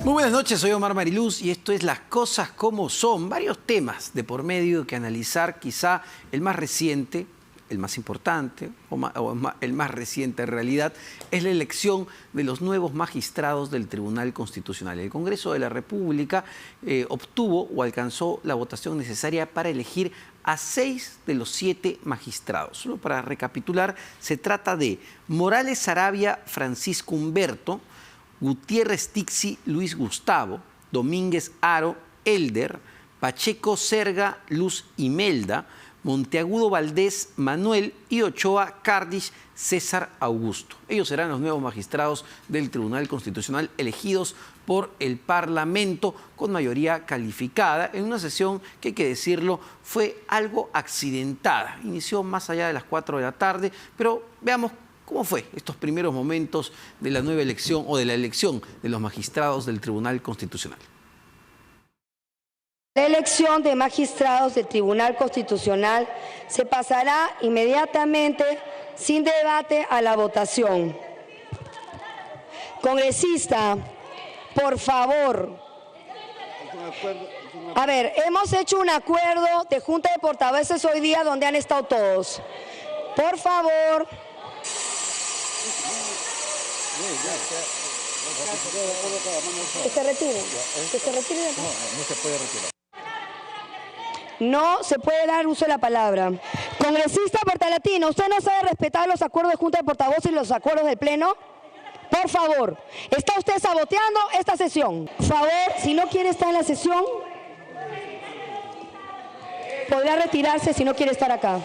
Muy buenas noches, soy Omar Mariluz y esto es Las Cosas Como Son. Varios temas de por medio que analizar, quizá el más reciente, el más importante el más reciente en realidad, es la elección de los nuevos magistrados del Tribunal Constitucional. El Congreso de la República obtuvo o alcanzó la votación necesaria para elegir a 6 de los 7 magistrados. Solo para recapitular, se trata de Morales Sarabia Francisco Humberto, Gutiérrez Tixi Luis Gustavo, Domínguez Haro Elder, Pacheco Serga Luz Imelda, Monteagudo Valdés Manuel y Ochoa Cardish César Augusto. Ellos serán los nuevos magistrados del Tribunal Constitucional elegidos por el Parlamento con mayoría calificada en una sesión que, hay que decirlo, fue algo accidentada. Inició más allá de las 4 de la tarde, pero veamos ¿cómo fue estos primeros momentos de la nueva elección o de la elección de los magistrados del Tribunal Constitucional? La elección de magistrados del Tribunal Constitucional se pasará inmediatamente, sin debate, a la votación. Congresista, por favor. A ver, hemos hecho un acuerdo de Junta de Portavoces hoy día donde han estado todos. Por favor. Que se retire. Que se retire de acá. No se puede retirar. No se puede dar uso de la palabra. Congresista Portalatino, ¿usted no sabe respetar los acuerdos de Junta de Portavoces y los acuerdos del Pleno? Por favor, ¿está usted saboteando esta sesión? Por favor, si no quiere estar en la sesión, podrá retirarse si no quiere estar acá.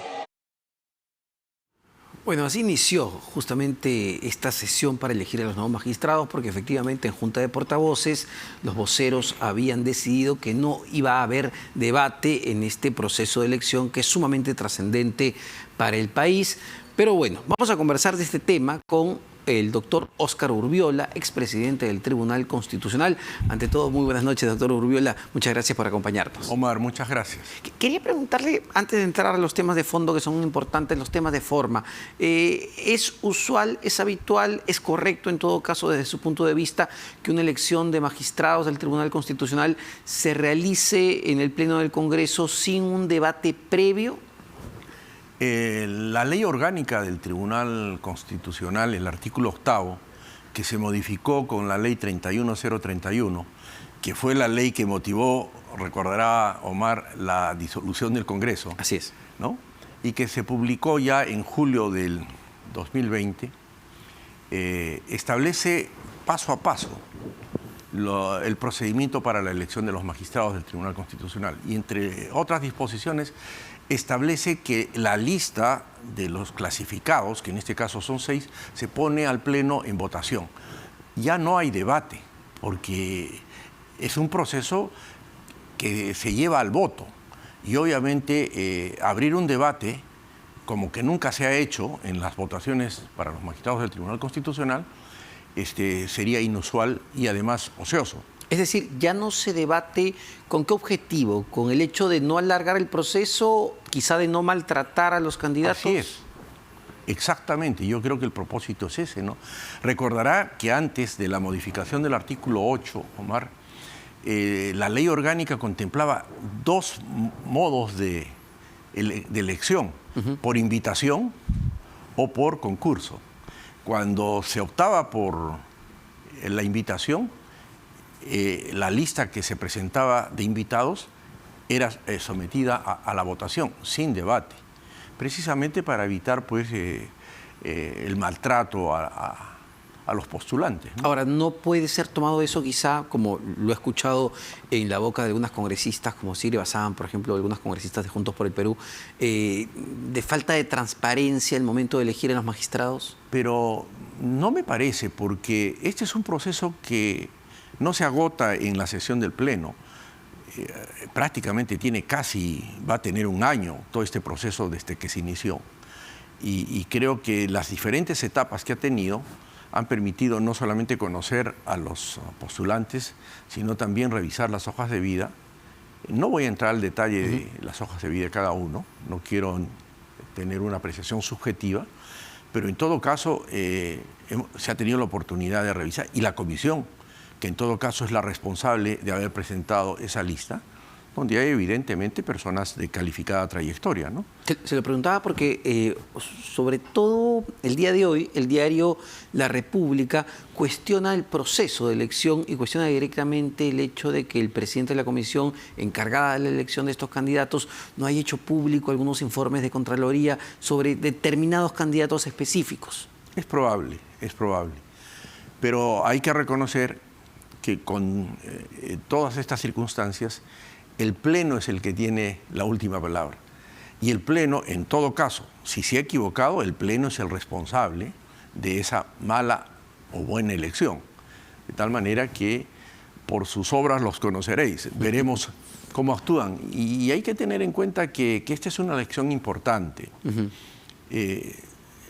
Bueno, así inició justamente esta sesión para elegir a los nuevos magistrados, porque efectivamente en Junta de Portavoces los voceros habían decidido que no iba a haber debate en este proceso de elección que es sumamente trascendente para el país. Pero bueno, vamos a conversar de este tema con el doctor Óscar Urbiola, expresidente del Tribunal Constitucional. Ante todo, muy buenas noches, doctor Urbiola. Muchas gracias por acompañarnos. Omar, muchas gracias. Quería preguntarle, antes de entrar a los temas de fondo que son importantes, los temas de forma, ¿es usual, es habitual, es correcto en todo caso desde su punto de vista que una elección de magistrados del Tribunal Constitucional se realice en el Pleno del Congreso sin un debate previo? La ley orgánica del Tribunal Constitucional, el artículo 8º, que se modificó con la ley 31031, que fue la ley que motivó, recordará Omar, la disolución del Congreso. Así es. ¿No? Y que se publicó ya en julio del 2020, establece paso a paso el procedimiento para la elección de los magistrados del Tribunal Constitucional. Y entre otras disposiciones, establece que la lista de los clasificados, que en este caso son 6, se pone al Pleno en votación. Ya no hay debate, porque es un proceso que se lleva al voto. Y obviamente abrir un debate, como que nunca se ha hecho en las votaciones para los magistrados del Tribunal Constitucional, sería inusual y además ocioso. Es decir, ya no se debate con qué objetivo, con el hecho de no alargar el proceso, quizá de no maltratar a los candidatos. Así es, exactamente. Yo creo que el propósito es ese, ¿no? Recordará que antes de la modificación del artículo 8, Omar, la ley orgánica contemplaba 2 modos de elección, por invitación o por concurso. Cuando se optaba por la invitación, la lista que se presentaba de invitados era sometida a la votación, sin debate, precisamente para evitar pues, el maltrato a los postulantes, ¿no? Ahora, ¿no puede ser tomado eso quizá, como lo he escuchado en la boca de algunas congresistas, como Sigrid Bazán, por ejemplo, algunas congresistas de Juntos por el Perú, de falta de transparencia en el momento de elegir a los magistrados? Pero no me parece, porque este es un proceso que no se agota en la sesión del Pleno. Prácticamente va a tener un año todo este proceso desde que se inició. Y creo que las diferentes etapas que ha tenido han permitido no solamente conocer a los postulantes, sino también revisar las hojas de vida. No voy a entrar al detalle de las hojas de vida de cada uno, no quiero tener una apreciación subjetiva, pero en todo caso se ha tenido la oportunidad de revisar, y la comisión que en todo caso es la responsable de haber presentado esa lista, donde hay evidentemente personas de calificada trayectoria, ¿no? Se lo preguntaba porque, sobre todo el día de hoy, el diario La República cuestiona el proceso de elección y cuestiona directamente el hecho de que el presidente de la comisión encargada de la elección de estos candidatos no haya hecho público algunos informes de Contraloría sobre determinados candidatos específicos. Es probable, es probable. Pero hay que reconocer que con todas estas circunstancias, el Pleno es el que tiene la última palabra. Y el Pleno, en todo caso, si se ha equivocado, el Pleno es el responsable de esa mala o buena elección. De tal manera que por sus obras los conoceréis. Veremos cómo actúan. Y hay que tener en cuenta que esta es una elección importante.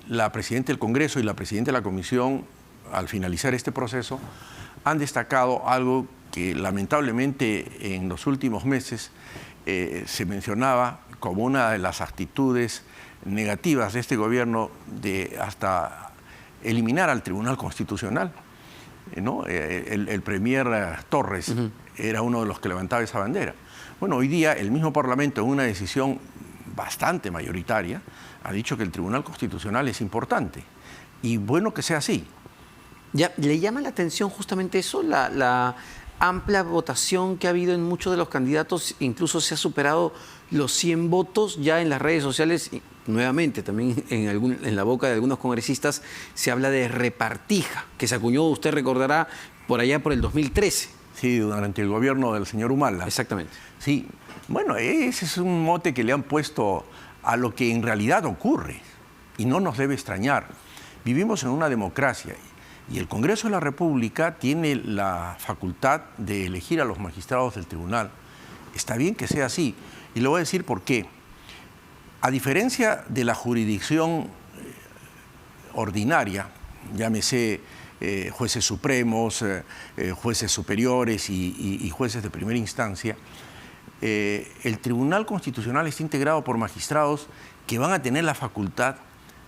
La Presidenta del Congreso y la Presidenta de la Comisión, al finalizar este proceso, han destacado algo que lamentablemente en los últimos meses se mencionaba como una de las actitudes negativas de este gobierno, de hasta eliminar al Tribunal Constitucional, ¿no? El premier Torres era uno de los que levantaba esa bandera. Bueno, hoy día el mismo Parlamento, en una decisión bastante mayoritaria, ha dicho que el Tribunal Constitucional es importante. Y bueno que sea así. Ya, ¿le llama la atención justamente eso, la amplia votación que ha habido en muchos de los candidatos? Incluso se ha superado los 100 votos ya en las redes sociales. Y nuevamente, también en la boca de algunos congresistas se habla de repartija, que se acuñó, usted recordará, por allá por el 2013. Sí, durante el gobierno del señor Humala. Exactamente. Sí, bueno, ese es un mote que le han puesto a lo que en realidad ocurre y no nos debe extrañar. Vivimos en una democracia y el Congreso de la República tiene la facultad de elegir a los magistrados del tribunal. Está bien que sea así y le voy a decir por qué. A diferencia de la jurisdicción ordinaria, llámese jueces supremos, jueces superiores y jueces de primera instancia, el Tribunal Constitucional está integrado por magistrados que van a tener la facultad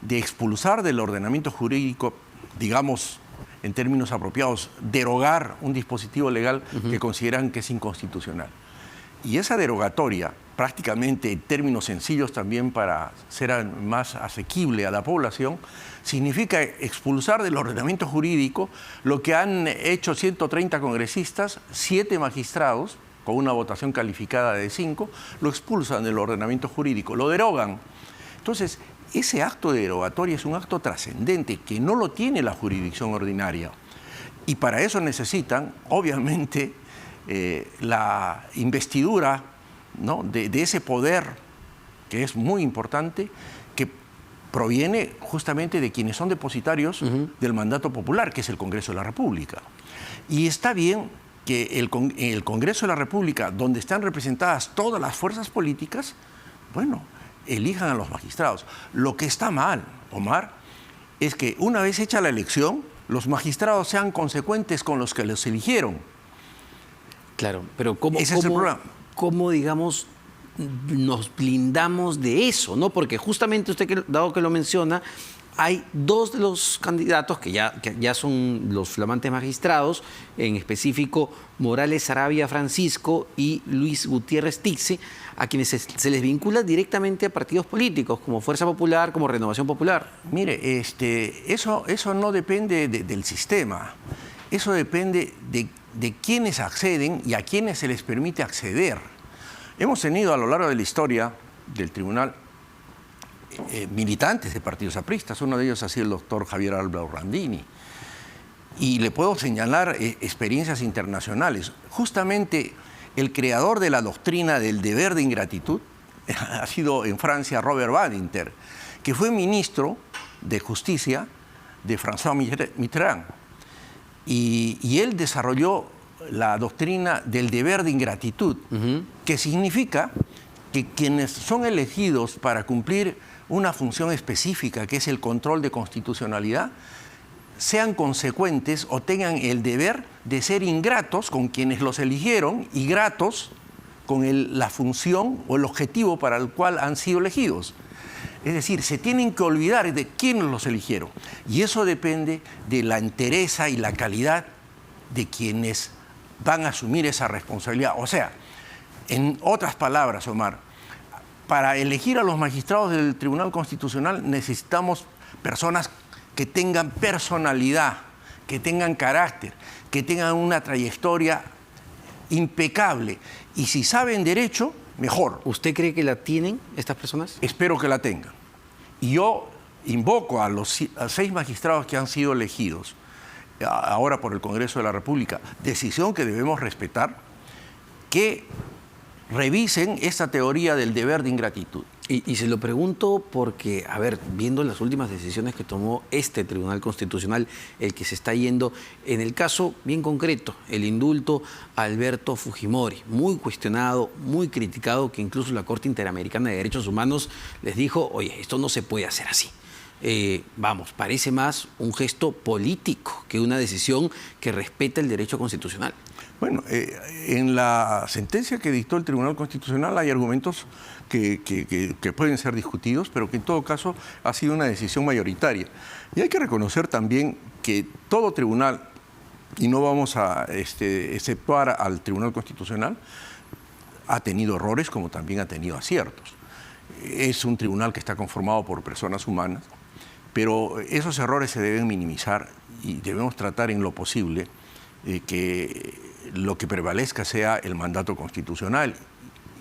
de expulsar del ordenamiento jurídico, digamos, en términos apropiados, derogar un dispositivo legal que consideran que es inconstitucional. Y esa derogatoria, prácticamente en términos sencillos también para ser más asequible a la población, significa expulsar del ordenamiento jurídico lo que han hecho 130 congresistas, 7 magistrados, con una votación calificada de 5, lo expulsan del ordenamiento jurídico, lo derogan. Entonces, ese acto de derogatoria es un acto trascendente que no lo tiene la jurisdicción ordinaria. Y para eso necesitan, obviamente, la investidura, ¿no?, de ese poder que es muy importante, que proviene justamente de quienes son depositarios del mandato popular, que es el Congreso de la República. Y está bien que el Congreso de la República, donde están representadas todas las fuerzas políticas, bueno, elijan a los magistrados. Lo que está mal, Omar, es que una vez hecha la elección, los magistrados sean consecuentes con los que los eligieron. Claro, pero Ese es el problema. ¿Cómo, digamos, nos blindamos de eso, ¿no? Porque justamente usted, dado que lo menciona, hay 2 de los candidatos que ya son los flamantes magistrados, en específico Morales Sarabia Francisco y Luis Gutiérrez Tixe, a quienes se les vincula directamente a partidos políticos, como Fuerza Popular, como Renovación Popular. Mire, eso no depende del sistema, eso depende de quiénes acceden y a quiénes se les permite acceder. Hemos tenido a lo largo de la historia del tribunal militantes de partidos apristas, uno de ellos ha sido el doctor Javier Álvaro Randini. Y le puedo señalar experiencias internacionales. Justamente el creador de la doctrina del deber de ingratitud ha sido en Francia Robert Badinter, que fue ministro de Justicia de François Mitterrand. Y él desarrolló la doctrina del deber de ingratitud, que significa que quienes son elegidos para cumplir una función específica, que es el control de constitucionalidad, sean consecuentes o tengan el deber de ser ingratos con quienes los eligieron y gratos con la función o el objetivo para el cual han sido elegidos. Es decir, se tienen que olvidar de quiénes los eligieron. Y eso depende de la entereza y la calidad de quienes van a asumir esa responsabilidad. O sea, en otras palabras, Omar, para elegir a los magistrados del Tribunal Constitucional necesitamos personas que tengan personalidad, que tengan carácter, que tengan una trayectoria impecable. Y si saben derecho, mejor. ¿Usted cree que la tienen estas personas? Espero que la tengan. Y yo invoco a los 6 magistrados que han sido elegidos ahora por el Congreso de la República, decisión que debemos respetar, que revisen esta teoría del deber de ingratitud. Y se lo pregunto porque, a ver, viendo las últimas decisiones que tomó este Tribunal Constitucional, el que se está yendo, en el caso bien concreto, el indulto a Alberto Fujimori, muy cuestionado, muy criticado, que incluso la Corte Interamericana de Derechos Humanos les dijo, oye, esto no se puede hacer así. Vamos, parece más un gesto político que una decisión que respeta el derecho constitucional. Bueno, en la sentencia que dictó el Tribunal Constitucional hay argumentos que pueden ser discutidos, pero que en todo caso ha sido una decisión mayoritaria. Y hay que reconocer también que todo tribunal, y no vamos a exceptuar al Tribunal Constitucional, ha tenido errores como también ha tenido aciertos. Es un tribunal que está conformado por personas humanas, pero esos errores se deben minimizar y debemos tratar en lo posible que lo que prevalezca sea el mandato constitucional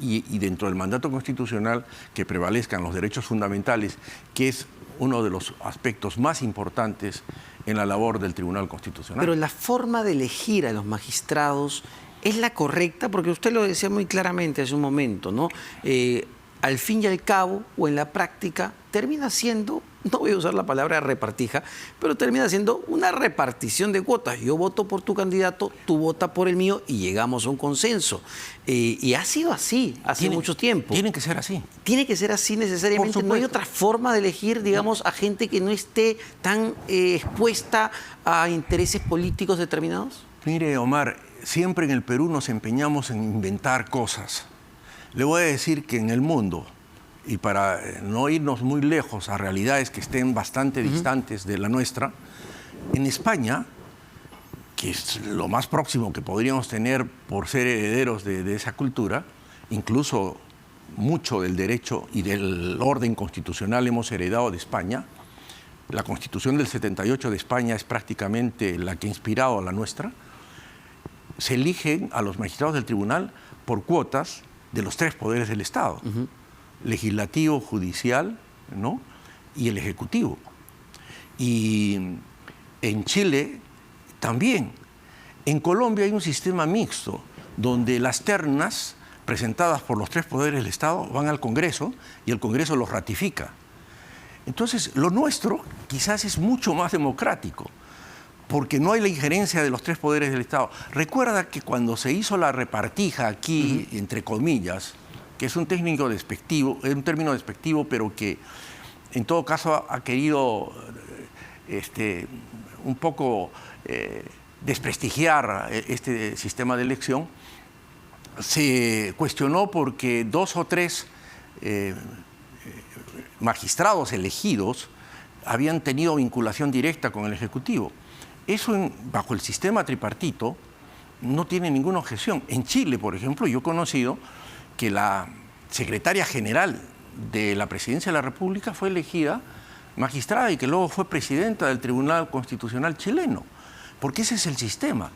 y dentro del mandato constitucional que prevalezcan los derechos fundamentales, que es uno de los aspectos más importantes en la labor del Tribunal Constitucional. Pero la forma de elegir a los magistrados es la correcta, porque usted lo decía muy claramente hace un momento, ¿no? Al fin y al cabo, o en la práctica, termina siendo, no voy a usar la palabra repartija, pero termina siendo una repartición de cuotas. Yo voto por tu candidato, tú votas por el mío y llegamos a un consenso. Y ha sido así hace mucho tiempo. Tiene que ser así. Tiene que ser así necesariamente. ¿No hay otra forma de elegir, digamos, a gente que no esté tan expuesta a intereses políticos determinados? Mire, Omar, siempre en el Perú nos empeñamos en inventar cosas. Le voy a decir que en el mundo, y para no irnos muy lejos a realidades que estén bastante distantes de la nuestra, en España, que es lo más próximo que podríamos tener por ser herederos de esa cultura, incluso mucho del derecho y del orden constitucional hemos heredado de España. La Constitución del 78 de España es prácticamente la que ha inspirado a la nuestra. Se eligen a los magistrados del tribunal por cuotas de los 3 poderes del Estado, legislativo, judicial, ¿no? Y el ejecutivo. Y en Chile también. En Colombia hay un sistema mixto, donde las ternas presentadas por los 3 poderes del Estado van al Congreso y el Congreso los ratifica. Entonces, lo nuestro quizás es mucho más democrático, porque no hay la injerencia de los 3 poderes del Estado. Recuerda que cuando se hizo la repartija aquí, entre comillas, que es un término despectivo, pero que en todo caso ha querido un poco desprestigiar este sistema de elección, se cuestionó porque 2 o 3 magistrados elegidos habían tenido vinculación directa con el Ejecutivo. Eso bajo el sistema tripartito no tiene ninguna objeción. En Chile, por ejemplo, yo he conocido que la secretaria general de la Presidencia de la República fue elegida magistrada y que luego fue presidenta del Tribunal Constitucional chileno, porque ese es el sistema.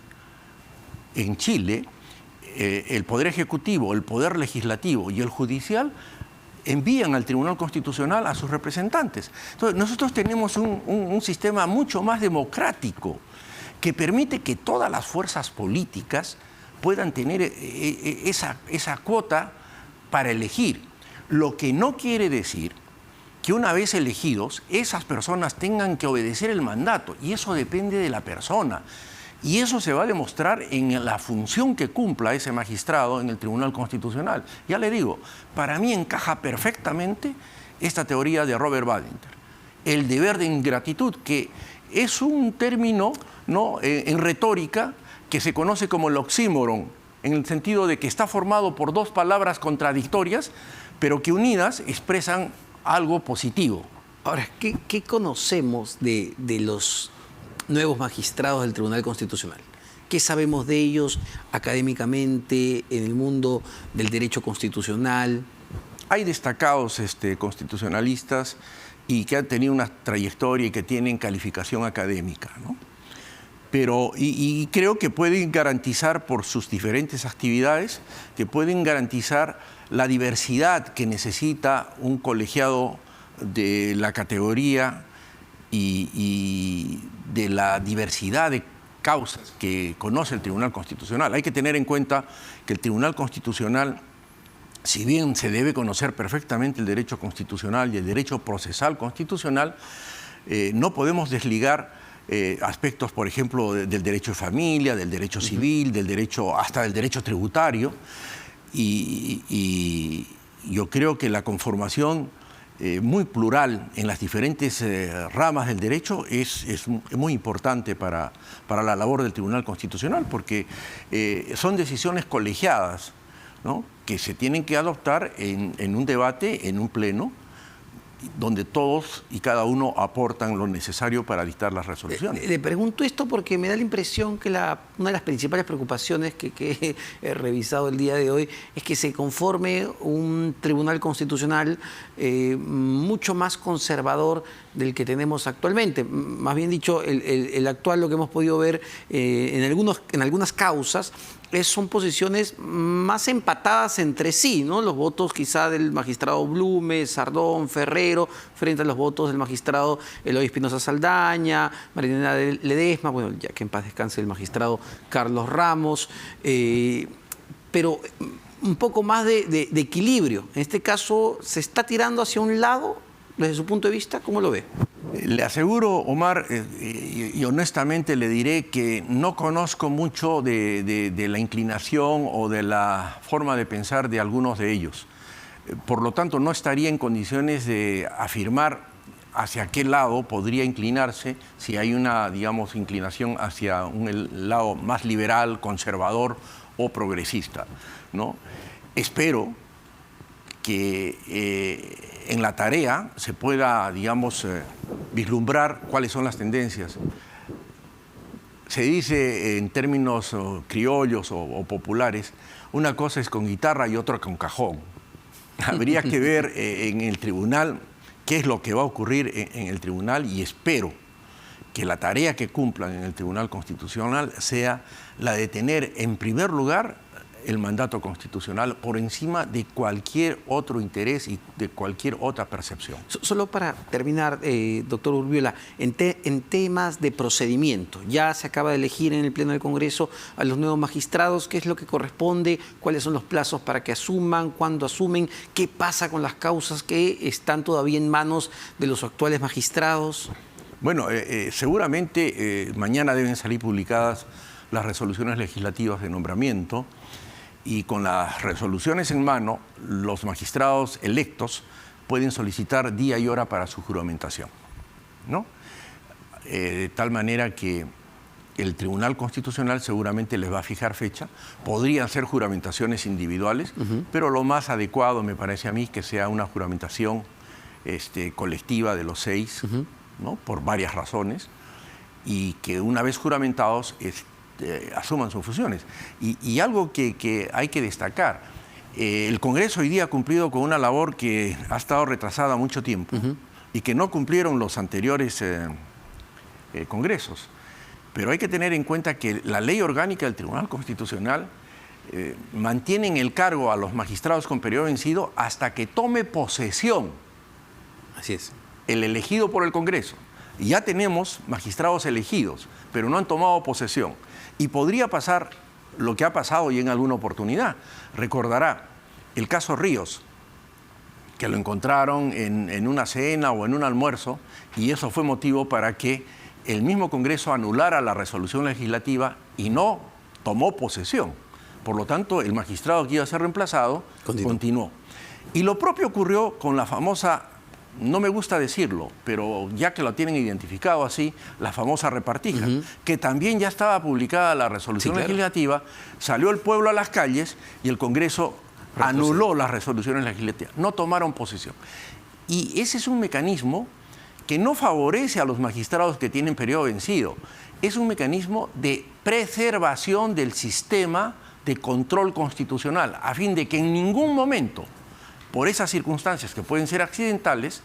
En Chile, el Poder Ejecutivo, el Poder Legislativo y el Judicial envían al Tribunal Constitucional a sus representantes. Entonces, nosotros tenemos un sistema mucho más democrático que permite que todas las fuerzas políticas puedan tener esa cuota para elegir. Lo que no quiere decir que una vez elegidos, esas personas tengan que obedecer el mandato, y eso depende de la persona. Y eso se va a demostrar en la función que cumpla ese magistrado en el Tribunal Constitucional. Ya le digo, para mí encaja perfectamente esta teoría de Robert Badinter. El deber de ingratitud, que es un término, ¿no?, en retórica que se conoce como el oxímoron, en el sentido de que está formado por 2 palabras contradictorias, pero que unidas expresan algo positivo. Ahora, ¿qué conocemos de los nuevos magistrados del Tribunal Constitucional? ¿Qué sabemos de ellos académicamente en el mundo del derecho constitucional? Hay destacados constitucionalistas y que han tenido una trayectoria y que tienen calificación académica, ¿no? Pero, y creo que pueden garantizar por sus diferentes actividades, que pueden garantizar la diversidad que necesita un colegiado de la categoría y de la diversidad de causas que conoce el Tribunal Constitucional. Hay que tener en cuenta que el Tribunal Constitucional, si bien se debe conocer perfectamente el derecho constitucional y el derecho procesal constitucional, no podemos desligar aspectos, por ejemplo, del derecho de familia, del derecho civil, del derecho, hasta del derecho tributario. Y yo creo que la conformación muy plural en las diferentes ramas del derecho es muy importante para la labor del Tribunal Constitucional, porque son decisiones colegiadas, ¿no?, que se tienen que adoptar en un debate, en un pleno, donde todos y cada uno aportan lo necesario para dictar las resoluciones. Le pregunto esto porque me da la impresión que una de las principales preocupaciones que he revisado el día de hoy es que se conforme un Tribunal Constitucional mucho más conservador del que tenemos actualmente. Más bien dicho, el actual, lo que hemos podido ver en algunas causas, son posiciones más empatadas entre sí, ¿no? Los votos quizá del magistrado Blume, Sardón, Ferrero, frente a los votos del magistrado Eloy Espinosa Saldaña, Marilena Ledesma, bueno, ya que en paz descanse el magistrado Carlos Ramos, pero un poco más de equilibrio. En este caso, ¿se está tirando hacia un lado desde su punto de vista? ¿Cómo lo ve? Le aseguro, Omar, y honestamente le diré que no conozco mucho de la inclinación o de la forma de pensar de algunos de ellos. Por lo tanto, no estaría en condiciones de afirmar hacia qué lado podría inclinarse si hay una, digamos, inclinación hacia un lado más liberal, conservador o progresista, ¿no? Espero que en la tarea se pueda, digamos, vislumbrar cuáles son las tendencias. Se dice en términos criollos o populares, una cosa es con guitarra y otra con cajón. Habría que ver en el tribunal qué es lo que va a ocurrir en el tribunal, y espero que la tarea que cumplan en el Tribunal Constitucional sea la de tener en primer lugar el mandato constitucional por encima de cualquier otro interés y de cualquier otra percepción. Solo para terminar, doctor Urbiola, en temas de procedimiento, ya se acaba de elegir en el Pleno del Congreso a los nuevos magistrados. ¿Qué es lo que corresponde? ¿Cuáles son los plazos para que asuman? ¿Cuándo asumen? ¿Qué pasa con las causas que están todavía en manos de los actuales magistrados? Bueno, seguramente mañana deben salir publicadas las resoluciones legislativas de nombramiento, y con las resoluciones en mano, los magistrados electos pueden solicitar día y hora para su juramentación, ¿no? De tal manera que el Tribunal Constitucional seguramente les va a fijar fecha. Podrían ser juramentaciones individuales, pero lo más adecuado me parece a mí que sea una juramentación colectiva de los 6, ¿no?, por varias razones, y que una vez juramentados asuman sus funciones. Y algo que hay que destacar, el Congreso hoy día ha cumplido con una labor que ha estado retrasada mucho tiempo y que no cumplieron los anteriores congresos. Pero hay que tener en cuenta que la ley orgánica del Tribunal Constitucional mantiene en el cargo a los magistrados con periodo vencido hasta que tome posesión. Así es. El elegido por el Congreso. Y ya tenemos magistrados elegidos, pero no han tomado posesión. Y podría pasar lo que ha pasado y en alguna oportunidad. Recordará el caso Ríos, que lo encontraron en una cena o en un almuerzo, y eso fue motivo para que el mismo Congreso anulara la resolución legislativa y no tomó posesión. Por lo tanto, el magistrado que iba a ser reemplazado continuó. Y lo propio ocurrió con la famosa, no me gusta decirlo, pero ya que lo tienen identificado así, la famosa repartija, que también ya estaba publicada la resolución legislativa, salió el pueblo a las calles y el Congreso anuló las resoluciones legislativas, no tomaron posesión. Y ese es un mecanismo que no favorece a los magistrados que tienen periodo vencido. es un mecanismo de preservación del sistema de control constitucional, a fin de que en ningún momento, por esas circunstancias que pueden ser accidentales,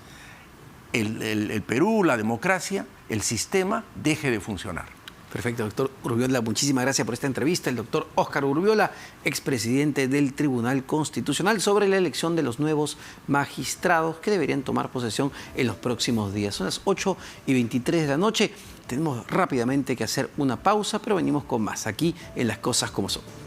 el Perú, la democracia, el sistema deje de funcionar. Perfecto, doctor Urbiola, muchísimas gracias por esta entrevista. El doctor Óscar Urbiola, expresidente del Tribunal Constitucional, sobre la elección de los nuevos magistrados que deberían tomar posesión en los próximos días. Son las 8:23 de la noche. Tenemos rápidamente que hacer una pausa, pero venimos con más aquí en Las Cosas Como Son.